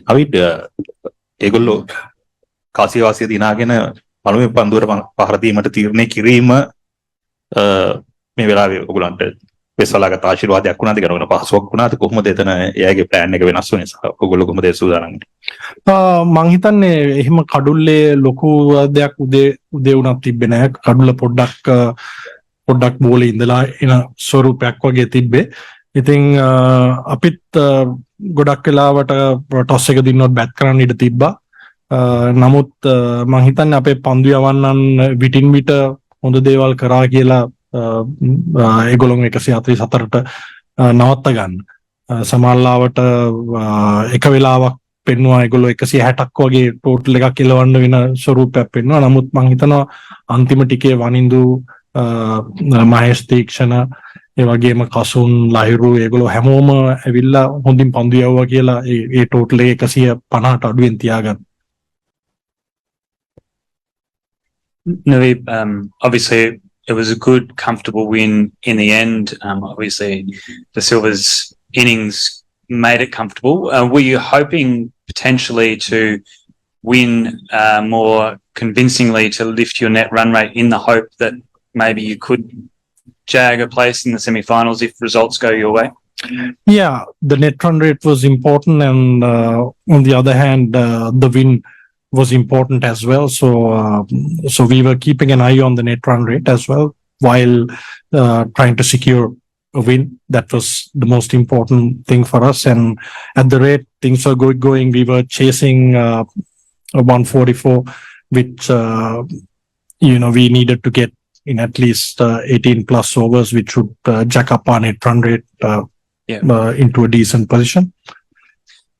අවිත් ඒගොල්ලෝ කාසිවාසිය දිනාගෙන පළවෙනි පන්දුවට පහර දීමට තීරණය කිරීම මේ වෙලාවේ ඔයගොල්ලන්ට වෙස්සලාගත ආශිර්වාදයක් වුණාද කියලා ඔයගොල්ලෝ පහසුවක් වුණාද කොහොමද එතන එයාගේ ප්ලෑන් එක වෙනස් වුනේ සහ ඔයගොල්ලෝ කොහොමද සූදානම් මං හිතන්නේ එහෙම කඩුල්ලේ ලොකු දෙයක් උදේ උනක් තිබ්බේ නැහැ. කඩුල්ල පොඩ්ඩක් බෝලේ ඉඳලා එන ස්වරූපයක් වගේ තිබ්බේ. ඉතින් අපිත් ගොඩක් වෙලාවට ටොස් එක දිනුවත් බැට් කරන්න ඉඩ තිබ්බා. නමුත් මං හිතන්නේ අපේ පන්දු යවන්නන් විටින් විට හොඳ දේවල් කරා කියලා ඒගොල්ලෝ 144ට නවත්ත ගන්න. සමහරවිට එක වෙලාවක් පෙන්නවා ඒගොල්ලෝ 160ක් වගේ ටෝටල් එකක් එලවන්න වෙන ස්වරූපයක් පෙන්වනවා. නමුත් මං හිතනවා අන්තිම ටිකේ වනින්දු මහේෂ් තීක්ෂණ ඒ වගේම කසුන් ලහිරු ඒගොල්ලෝ හැමෝම ඇවිල්ලා හොඳින් පන්දු යවුවා කියලා ඒ ටෝටල් එක 150ට අඩුවෙන් තියාගන්න. Naveed, obviously it was a good, comfortable win in the end. Obviously the Silvers innings made it comfortable. Were you hoping potentially to win more convincingly to lift your net run rate in the hope that maybe you could jag a place in the semi-finals if results go your way? Yeah, the net run rate was important, and on the other hand, the win was important as well. So we were keeping an eye on the net run rate as well while trying to secure a win. That was the most important thing for us. And at the rate things were going, we were chasing 144, which we needed to get in at least 18 plus overs, which would jack up our net run rate into a decent position.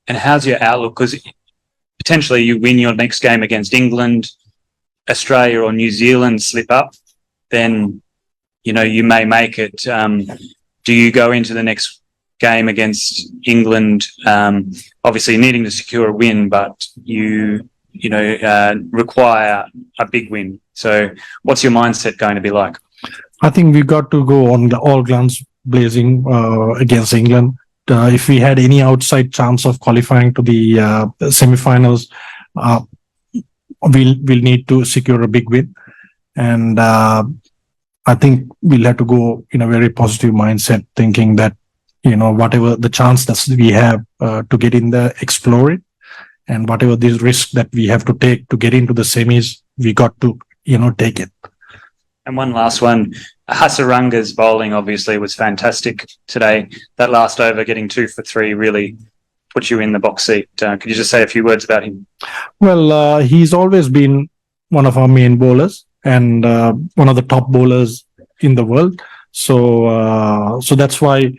And how's your outlook? Because potentially you win your next game against England, Australia or New Zealand slip up, then you may make it. Do you go into the next game against England obviously needing to secure a win, but you require a big win? So what's your mindset going to be like? I think we got to go on the all guns blazing against England. If we had any outside chance of qualifying to the semi-finals, we'll need to secure a big win. And I think we'll have to go in a very positive mindset, thinking that, whatever the chance that we have to get in there, explore it. And whatever this risk that we have to take to get into the semis, we got to, take it. And one last one. Hasaranga's bowling obviously was fantastic today. That last over, getting 2 for 3, really put you in the box seat. Could you just say a few words about him? Well, he's always been one of our main bowlers and one of the top bowlers in the world. So that's why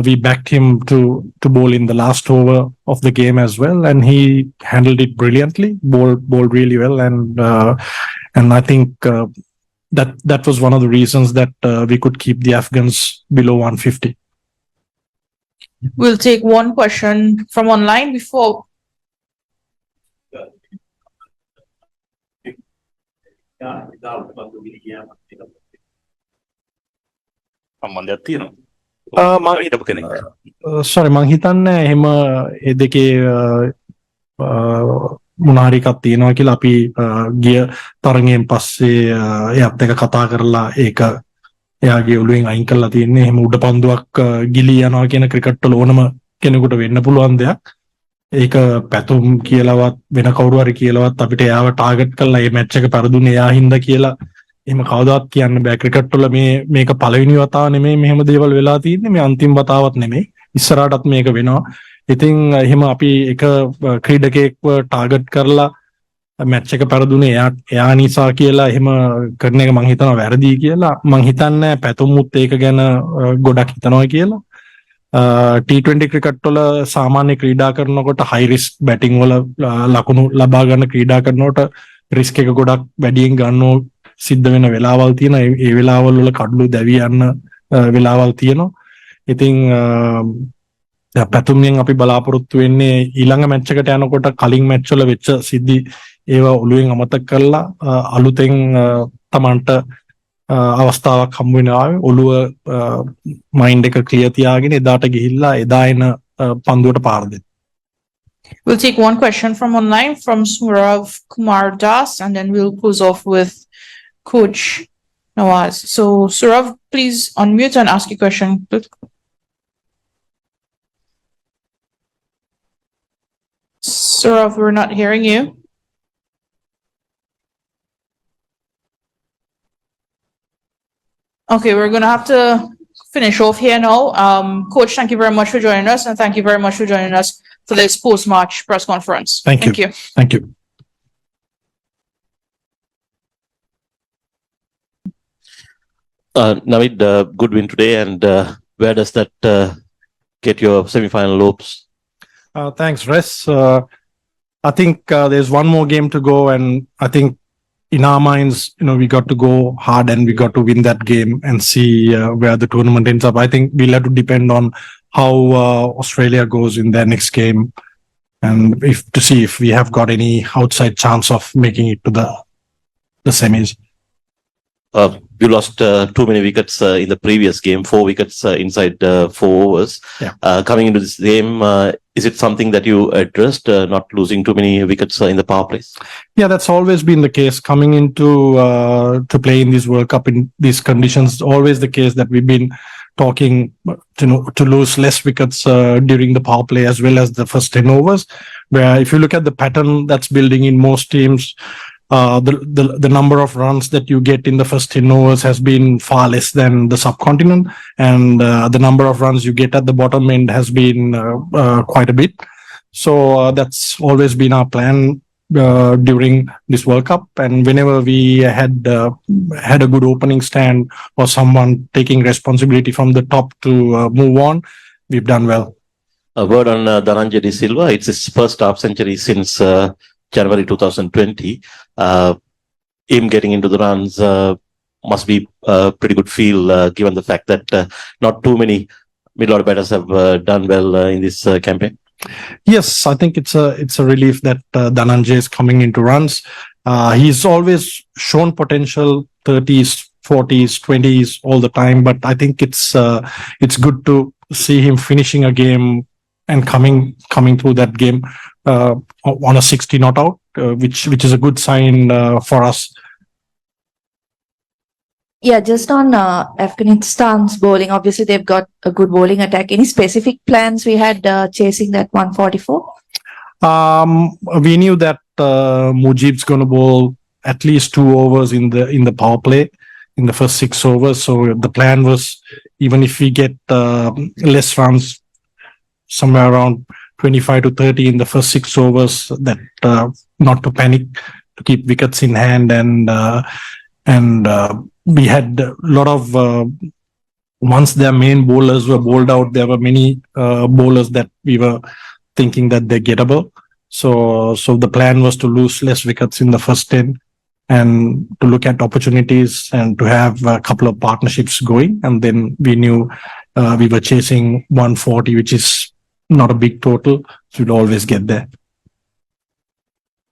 we backed him to bowl in the last over of the game as well, and he handled it brilliantly. Bowled really well, and I think that was one of the reasons that we could keep the Afghans below 150. We'll take one question from online before. Sorry, මං හිතන්නේ එහෙම ඒ දෙකේ මොනාරි එකක් තියෙනවා කියලා අපි ගිය තරඟයෙන් පස්සේ එයාත් එක්ක කතා කරලා ඒක එයාගේ ඔළුවෙන් අයින් කරලා තියෙන්නේ. එහෙම උඩ පන්දුවක් ගිලී යනවා කියන ක්‍රිකට් වල ඕනම කෙනෙකුට වෙන්න පුළුවන් දෙයක්. ඒක පැතුම් කියලාවත් වෙන කවුරු හරි කියලාවත් අපිට එයාව ටාගට් කරලා මේ මැච් එක පරදුන්නේ එයා හින්දා කියලා එහෙම කවදාවත් කියන්න බෑ. ක්‍රිකට් වල මේක පළවෙනි වතාව නෙමෙයි මෙහෙම දේවල් වෙලා තියෙන්නේ. මේ අන්තිම වතාවත් නෙමෙයි. ඉස්සරහටත් මේක වෙනවා. ඉතින් එහෙම අපි එක ක්‍රීඩකයෙක්ව ටාගට් කරලා මැච් එක පරදුනේ එයා නිසා කියලා එහෙම කරන එක මං හිතනවා වැරදි කියලා. මං හිතන්නේ පැතුමුත් ඒක ගැන ගොඩක් හිතනවා කියලා. T20 ක්‍රිකට් වල සාමාන්‍ය ක්‍රීඩා කරනකොට හයි රිස්ක් බැටිං වල ලකුණු ලබා ගන්න ක්‍රීඩා කරනකොට රිස්ක් එක ගොඩක් වැඩියෙන් ගන්නෝ සිද්ධ වෙන වෙලාවල් තියෙනවා. ඒ වෙලාවල් වල කඩළු දැවි යන වෙලාවල් තියෙනවා. ඉතින් පැතුම්ෙන් අපි බලාපොරොත්තු වෙන්නේ ඊළඟ මැච් එකට යනකොට කලින් මැච් වල වෙච්ච සිද්ධි ඒවා ඔළුවෙන් අමතක කරලා අලුතෙන් තමන්ට අවස්ථාවක් හම්බ වෙනවා. ඔළුව මයින්ඩ් එක ක්ලියර් තියාගෙන එදාට ගිහිල්ලා එදා එන පන්දුවට පාර දෙන්න. We'll take one question from online from Surav Kumar Das, and then we'll close off with Coach Nawaz. So, Surav, please unmute and ask your question. Surav, we're not hearing you. Okay, we're going to have to finish off here now. Coach, thank you very much for joining us, and thank you very much for joining us for this post-match press conference. Thank you. Thank you. Navid, good win today, and where does that get your semi-final hopes? Thanks, Res. I think there's one more game to go, and I think in our minds, we got to go hard and we got to win that game and see where the tournament ends up. I think we'll have to depend on how Australia goes in their next game, and to see if we have got any outside chance of making it to the semis. You lost too many wickets in the previous game, 4 wickets inside 4 overs. Yeah. Coming into this game, is it something that you addressed, not losing too many wickets in the power plays? Yeah, that's always been the case. Coming into to play in this World Cup in these conditions, always the case that we've been talking to lose less wickets during the power play as well as the first 10 overs. Where if you look at the pattern that's building in most teams, the number of runs that you get in the first 10 overs has been far less than the subcontinent, and the number of runs you get at the bottom end has been quite a bit. So that's always been our plan during this World Cup, and whenever we had a good opening stand or someone taking responsibility from the top to move on, we've done well. A word on Dhananjay De Silva. It's his first half century since January 2020. Him getting into the runs must be a pretty good feel, given the fact that not too many middle-order batters have done well in this campaign. Yes, I think it's a relief that Dhananjay is coming into runs. He's always shown potential, 30s, 40s, 20s all the time, but I think it's good to see him finishing a game and coming through that game on a 60 not out, which is a good sign for us. Yeah, just on Afghanistan's bowling, obviously they've got a good bowling attack. Any specific plans we had chasing that 144? We knew that Mujib's going to bowl at least 2 overs in the power play in the first 6 overs. So the plan was, even if we get less runs, somewhere around 25 to 30 in the first 6 overs, that not to panic, to keep wickets in hand, and we had a lot of once their main bowlers were bowled out, there were many bowlers that we were thinking that they're gettable. So the plan was to lose less wickets in the first 10 and to look at opportunities and to have a couple of partnerships going. And then we knew we were chasing 140, which is not a big total, so we'd always get there.